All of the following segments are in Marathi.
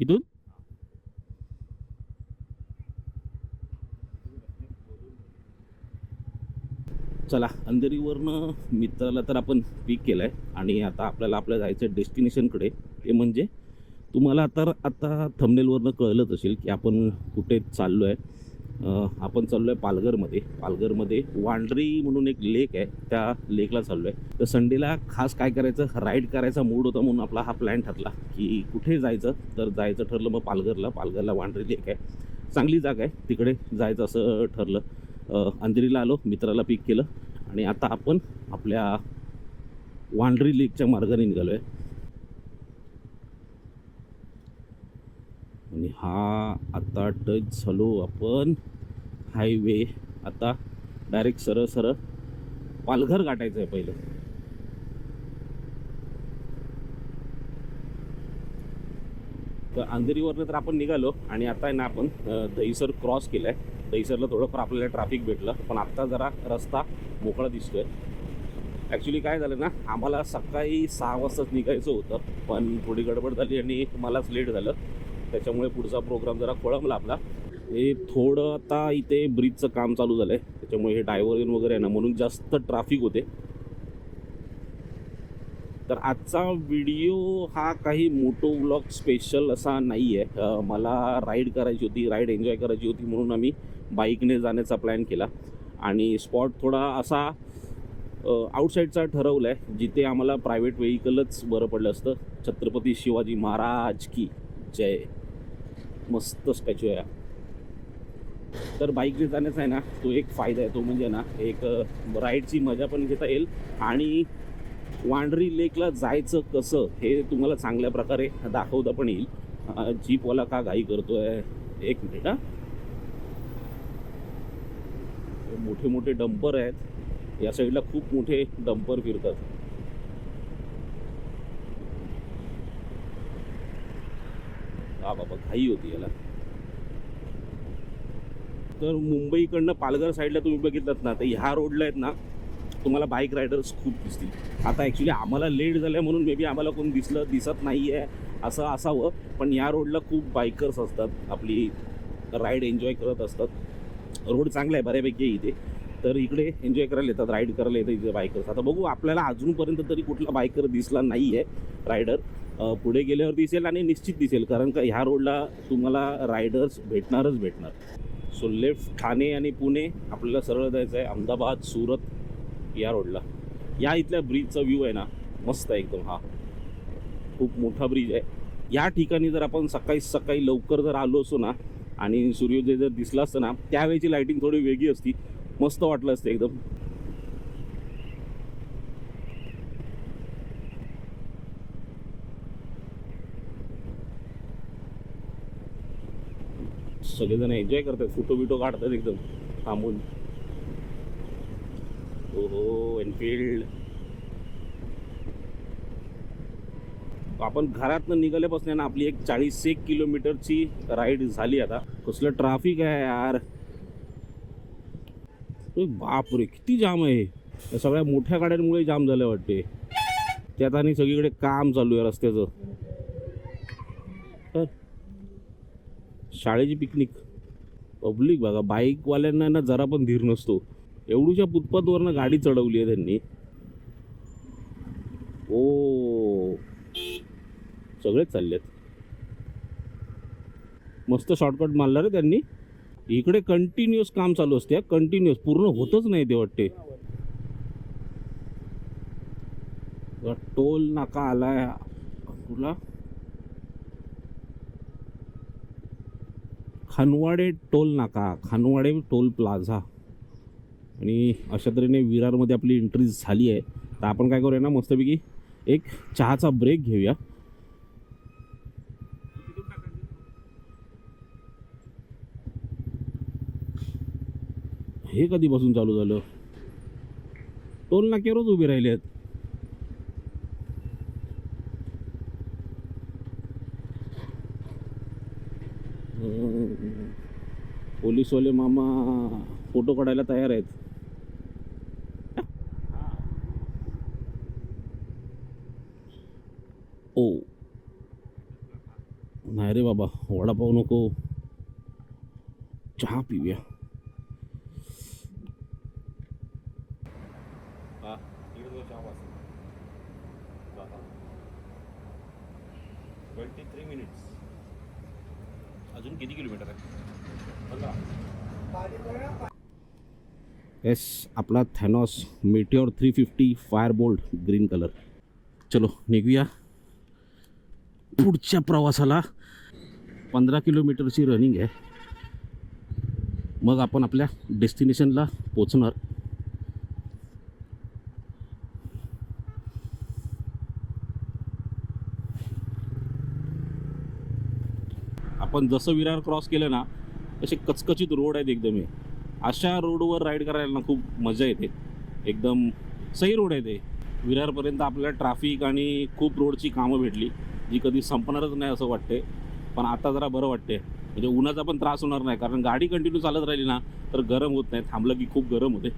इथून चला, अंधेरीवरनं मित्राला तर आपण पिक केलं आहे आणि आता आपल्याला आपल्या जायचं डेस्टिनेशनकडे. ते म्हणजे तुम्हाला आता थंबनेलवरनं कळलंच असेल की आपण कुठे चाललो आहे. आपण चाललो आहे पालघरमध्ये. पालघरमध्ये वांड्री म्हणून एक लेक आहे, त्या लेकला चाललो आहे. तर संडेला खास काय करायचं, राईड करायचा मूड होता म्हणून आपला हा प्लॅन ठरला की कुठे जायचं. तर जायचं ठरलं मग पालघरला वांड्री लेक आहे, चांगली जागा आहे, तिकडे जायचं असं ठरलं. अंधेरीला आलो, मित्राला पिक केलं आणि आता आपण आपल्या वांड्री लेकच्या मार्गाने निघालो आहे. आणि हा आता टच झालो आपण हायवे. आता डायरेक्ट सरळ सरळ पालघर गाठायचं आहे पहिलं. तर अंधेरीवरनं तर आपण निघालो आणि आता आहे ना आपण दहीसर क्रॉस केलं आहे. दहीसरला थोडंफार आपल्याला ट्रॅफिक भेटलं, पण आत्ता जरा रस्ता मोकळा दिसतोय. ॲक्च्युली काय झालं ना, आम्हाला सकाळी 6 वाजताच निघायचं होतं, पण थोडी गडबड झाली आणि मलाच लेट झालं, त्याच्यामुळे पुढचा प्रोग्राम जरा खोळंबला आपला. हे थोडं आता इथे ब्रिजचं काम चालू झालं आहे, त्याच्यामुळे हे डायव्हर्जन वगैरे आहे ना, म्हणून जास्त ट्रॅफिक होते. तर आजचा व्हिडिओ हा काही मोटो व्लॉग स्पेशल असा नाही आहे. मला राईड करायची होती, राईड एन्जॉय करायची होती, म्हणून आम्ही बाईकने जाण्याचा प्लॅन केला. आणि स्पॉट थोडा असा आउटसाईडचा ठरवला आहे, जिथे आम्हाला प्रायव्हेट व्हेकलच बरं पडलं असतं. छत्रपती शिवाजी महाराज की जय. मस्त स्टॅच्यू आहे. तर बाईकने जाण्याचा आहे ना, तो एक फायदा आहे, तो म्हणजे ना एक राईडची मजा पण घेता येईल आणि वांड्री लेकला जायचं कसं हे तुम्हाला चांगल्या प्रकारे दाखवता पण येईल. जीपवाला का घाई करतोय, एक मिनिट. मोठे मोठे डंपर आहेत, या साईडला खूप मोठे डंपर फिरतात. हा बाबा, घाई होती याला. तर मुंबईकडनं पालघर साईडला तुम्ही बघितलात ना, तर ह्या रोडला आहेत ना तुम्हाला बाईक रायडर्स खूप दिसतील. आता ॲक्च्युली आम्हाला लेट झालं आहे म्हणून मे बी आम्हाला कोण दिसत नाही आहे असं असावं, पण या रोडला खूप बायकर्स असतात, आपली राईड एन्जॉय करत असतात. रोड चांगला आहे बऱ्यापैकी इथे, तर इकडे एन्जॉय करायला येतात, राईड करायला येतात इथे बायकर्स. आता बघू, आपल्याला अजूनपर्यंत तरी कुठला बायकर दिसला नाही आहे रायडर. पुढे गेल्यावर दिसेल आणि निश्चित दिसेल, कारण का ह्या रोडला तुम्हाला रायडर्स भेटणार. सो लेफ्ट ठाणे आणि पुणे आपल्याला सरळ जायचं आहे, अहमदाबाद, सुरत या रोडला. या इथल्या ब्रिजचा व्ह्यू आहे ना, मस्त आहे एकदम. हा खूप मोठा ब्रिज आहे. या ठिकाणी जर आपण सकाळी लवकर जर आलो असतो ना आणि सूर्योदय जर दिसला असतं ना, त्यावेळेची लाईटिंग थोडी वेगळी असती, मस्त वाटलं असतं एकदम. सगळेजण एन्जॉय करतात, फोटो बिटो काढतात एकदम थांबून. हो एनफिल्ड. आपण घरातनं निघाल्यापासून ना आपली एक 40 किलोमीटरची राईड झाली. आता कसलं ट्रॅफिक आहे यार, बापरे किती जाम आहे. या सगळ्या मोठ्या गाड्यांमुळे जाम झालं वाटते. त्यात आणि सगळीकडे काम चालू आहे रस्त्याचं. शाळेची पिकनिक, पब्लिक बघा, बाईकवाल्यांना ना जरा पण धीर नसतो. एवढूच्या फुटपाथवरनं गाडी चढवली आहे त्यांनी. ओ, सगळेच चाललेत. मस्त शॉर्टकट मारला रे त्यांनी. इकडे कंटिन्युअस काम चालू असते, कंटिन्युअस, पूर्ण होतच नाही ते वाटते. टोल नाका आलाय कुठला, खानवाडे टोल नाका, खानवाडे टोल प्लाझा. आणि अशा तऱ्हेने विरारमध्ये आपली एंट्री झाली आहे. तर आपण काय करूया ना, मस्तपैकी एक चहाचा ब्रेक घेऊया. हे कधीपासून चालू झालं, टोल नाक्यावरच उभे राहिले आहेत. पोलीसवाले मामा फोटो काढायला तयार आहेत. ओ नाही रे बाबा, वडापाव नको, चहा पिऊया. हा 23 मिनिट्स. अजून किती किलोमीटर आहे? 15. येस, आपला थॅनॉस मेटिओर 350 फायरबोल्ट ग्रीन कलर. चलो निघूया पुढच्या प्रवासाला. 15 किलोमीटरची रनिंग आहे, मग आपण आपल्या डेस्टिनेशनला पोचणार. आपण जसं विरार क्रॉस केलं ना, असे कचकचित रोड आहेत एकदम. हे अशा रोडवर राईड करायला ना खूप मजा येते. एकदम सही रोड आहे ते. विरारपर्यंत आपल्याला ट्रॅफिक आणि खूप रोडची कामं भेटली जी कधी संपणारच नाही असं वाटते. पण आता जरा बरं वाटते, म्हणजे उन्हाचा पण त्रास होणार नाही. कारण गाडी कंटिन्यू चालत राहिली ना तर गरम होत नाही, थांबलं की खूप गरम होते,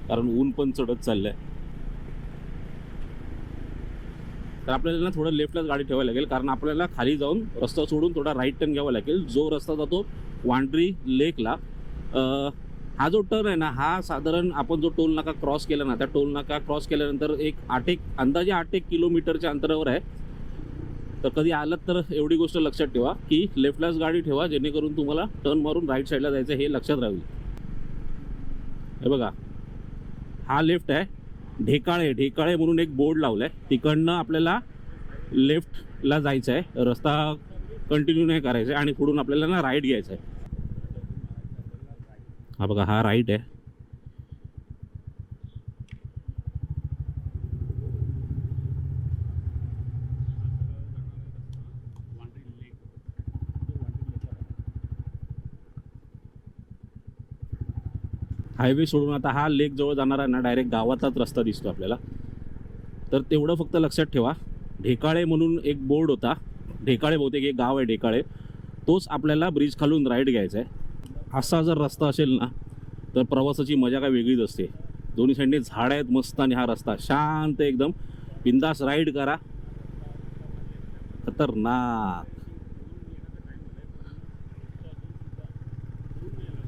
कारण ऊन पण चढत चाललं आहे. तर आपल्याला ना थोडं लेफ्टलाच गाडी ठेवायला लागेल, कारण आपल्याला खाली जाऊन रस्ता सोडून थोडा राईट टर्न घ्यावा लागेल. जो रस्ता जातो वांड्री लेकला, हा जो टर्न आहे ना, हा साधारण आपण जो टोल नाका क्रॉस केला ना, त्या टोल नाका क्रॉस केल्यानंतर अंदाजे 8 किलोमीटरच्या अंतरावर आहे. तर कधी आलात तर एवढी गोष्ट लक्षात ठेवा की लेफ्टलाच गाडी ठेवा, जेणेकरून तुम्हाला टर्न मारून राईट साईडला जायचं हे लक्षात राहील. हे बघा, हा लेफ्ट आहे. ढेकाळे म्हणून एक बोर्ड लावला आहे, तिकडनं आपल्याला लेफ्टला जायचं आहे. रस्ता कंटिन्यू नाही करायचा आहे आणि पुढून आपल्याला ना राईट घ्यायचं आहे. हा बघा, हा राईट आहे. हायवे सोडून आता हा लेक जवळ जाणार आहे ना, डायरेक्ट गावाचाच रस्ता दिसतो आपल्याला. तर तेवढं फक्त लक्षात ठेवा. ढेकाळे म्हणून एक बोर्ड होता, ढेकाळे बहुतेक एक गाव आहे ढेकाळे, तोच आपल्याला ब्रिज खालून राईट घ्यायचा आहे. असा जर रस्ता असेल ना तर प्रवासाची मजा काय वेगळीच असते. दोन्ही साईडने झाड आहेत मस्त आणि हा रस्ता शांत एकदम. बिंदास राईड करा. खतरनाक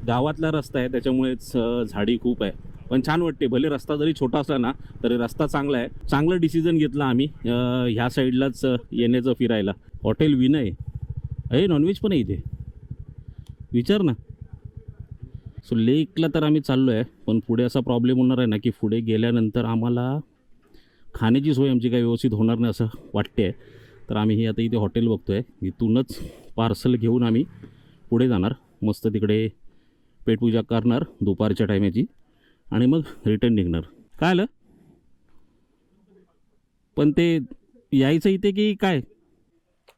गावातला रस्ता आहे, त्याच्यामुळेच झाडी खूप आहे, पण छान वाटते. भले रस्ता जरी छोटा असला ना तरी रस्ता चांगला आहे. चांगलं डिसिजन घेतलं आम्ही ह्या साईडलाच येण्याचं फिरायला. हॉटेल विनय, अरे नॉनव्हेज पण आहे इथे, विचार ना. सो लेकला तर आम्ही चाललो आहे, पण पुढे असा प्रॉब्लेम होणार आहे ना की पुढे गेल्यानंतर आम्हाला खाण्याची सोय आमची काही व्यवस्थित होणार नाही असं वाटते. तर आम्ही आता इथे हॉटेल बघतो आहे, इथूनच पार्सल घेऊन आम्ही पुढे जाणार. मस्त तिकडे पेटपूजा करणार दुपारच्या टायमाची आणि मग रिटर्न निघणार. काय आलं पण ते यायचं इथे की काय?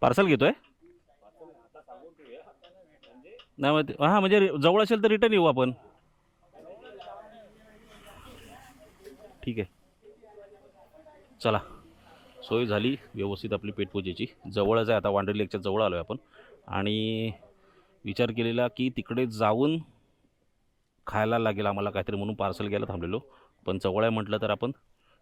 पार्सल घेतोय नाही मग हां, म्हणजे जवळ असेल तर रिटर्न येऊ आपण. ठीक आहे, चला. सोय झाली व्यवस्थित आपली पेटपूजेची. जवळच आहे, आता वांड्री लेकच्या जवळ आलो आहे आपण. आणि विचार केलेला की तिकडे जाऊन खायला लागेल आम्हाला काहीतरी, म्हणून पार्सल घ्यायला थांबलेलो. पण जवळ आहे म्हटलं तर आपण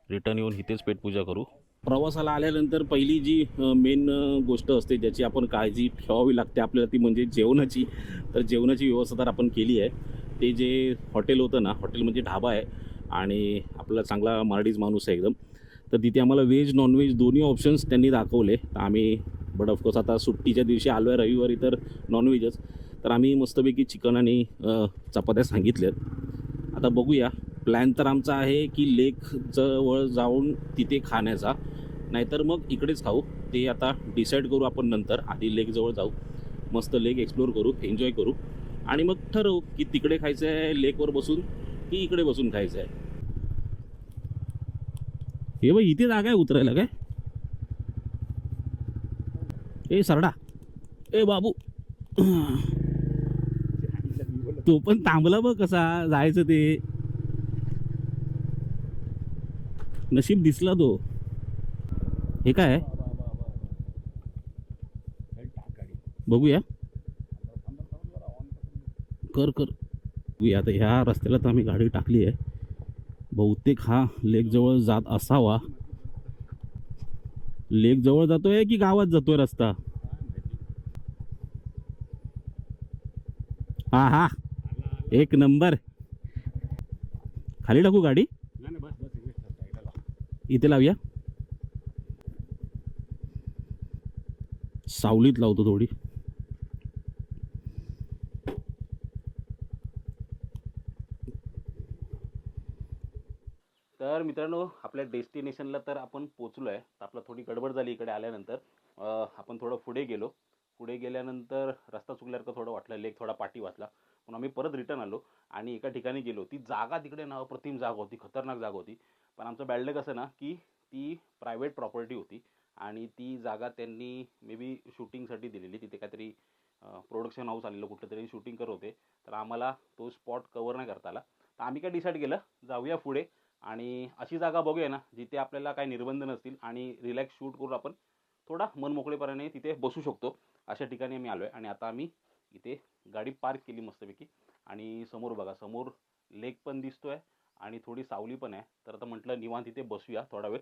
रिटर्न येऊन इथेच पेटपूजा करू. प्रवासाला आल्यानंतर पहिली जी मेन गोष्ट असते ज्याची आपण काळजी ठेवावी लागते आपल्याला, ती म्हणजे जेवणाची. तर जेवणाची व्यवस्था तर आपण केली आहे. ते जे हॉटेल होतं ना, हॉटेल म्हणजे ढाबा आहे आणि आपला चांगला मराठीच माणूस आहे एकदम. तर तिथे आम्हाला व्हेज नॉनव्हेज दोन्ही ऑप्शन्स त्यांनी दाखवले. तर आम्ही बट ऑफकोर्स आता सुट्टीच्या दिवशी आलो आहे रविवारी, तर नॉनव्हेजच. तर आम्ही मस्तपैकी चिकन आणि चपात्या सांगितल्यात. आता बघूया. प्लॅन तर आमचा आहे की लेक जवळ जाऊन तिथे खाण्याचा, नाहीतर मग इकडेच खाऊ. ते आता डिसाईड करू आपण नंतर. आधी लेक जवळ जाऊ, मस्त लेक एक्सप्लोर करू, एन्जॉय करू आणि मग ठरवू की तिकडे खायचं आहे लेकवर बसून की इकडे बसून खायचं आहे. हे बघ, इथे जागा आहे उतरायला काय? ए सरडा, ए बाबू, तो पण थांबला बघ कसा जायचं ते. नशीब दिसला तो. हे काय आहे? बघूया, कर कर बघूया. आता ह्या रस्त्याला तर आम्ही गाडी टाकली आहे, बहुतेक हा लेक जवळ जात असावा. लेक जवळ जातोय की गावात जातोय रस्ता? हा हा एक नंबर. खाली टाकू गाडी, इथे लावूया, सावलीत लावतो थोडी. तर मित्रांनो आपल्या डेस्टिनेशनला तर आपण पोचलो आहे. आपला थोडी गडबड झाली इकडे आल्यानंतर. आपण थोडं पुढे गेलो. पुढे गेल्यानंतर रस्ता चुकल्यासारखं थोडं वाटलं, लेक थोडा पाठी वाचला, पण आम्ही परत रिटर्न आलो आणि एका ठिकाणी गेलो. ती जागा तिकडे ना अप्रतिम जागा होती, खतरनाक जागा होती. पण आमचं बॅड लक असं ना की ती प्रायव्हेट प्रॉपर्टी होती आणि ती जागा त्यांनी मे बी शूटिंगसाठी दिलेली. तिथे काहीतरी प्रोडक्शन हाऊस आलेलं कुठलं तरी शूटिंग करत होते, तर आम्हाला तो स्पॉट कवर नाही करता आला. तर आम्ही काय डिसाईड केलं, जाऊया पुढे आणि अशी जागा बघूया ना जिथे आपल्याला काही निर्बंध नसतील आणि रिलॅक्स शूट करून आपण थोडा मनमोकळेपणाने तिथे बसू शकतो. अशा ठिकाणी आम्ही आलो आहे आणि आता आम्ही इथे गाडी पार्क केली मस्तपैकी आणि समोर बघा, समोर लेक पण दिसतोय आणि थोडी सावली पण आहे. तर आता म्हटलं निवांत इथे बसूया थोडा वेळ.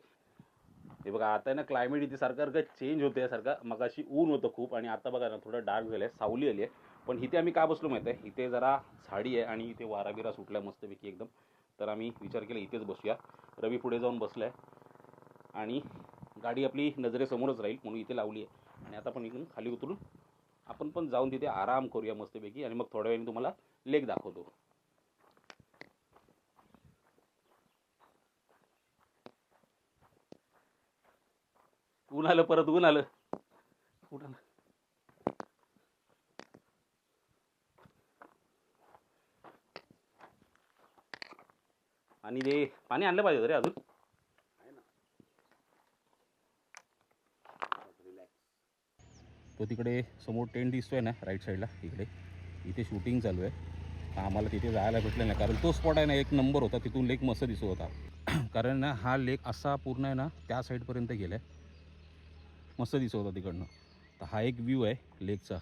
हे बघा आता आहे ना क्लायमेट इथे सारखं चेंज होते सारखं. मगाशी ऊन होतं खूप आणि आता बघा ना थोडं डार्क झालं आहे, सावली आली आहे. पण इथे आम्ही का बसलो माहिती आहे, इथे जरा झाडी आहे आणि इथे वारा बिरा सुटला मस्तपैकी एकदम. तर आम्ही विचार केला इथेच बसूया. रवी पुढे जाऊन बसलाय आणि गाडी आपली नजरेसमोरच राहील म्हणून इथे लावली आहे. आणि आता पण इथून खाली उतरून आपण पण जाऊन तिथे आराम करूया मस्तपैकी आणि मग थोड्या वेळाने तुम्हाला लेक दाखवतो. ऊन आलं, परत ऊन आलं, ऊन आलं. आणि ते पाणी आणलं पाहिजे रे अजून. तो तिकडे समोर टेंट दिसतोय ना राईट साईडला, इकडे इथे शूटिंग चालू आहे. आम्हाला तिथे जायला भेटलं नाही कारण तो स्पॉट आहे ना एक नंबर होता. तिथून लेक मस्त दिसत होता. कारण ना हा लेक असा पूर्ण आहे ना त्या साईडपर्यंत गेला आहे, मस्त दिसत होता तिकडनं. तर हा एक व्ह्यू आहे लेकचा.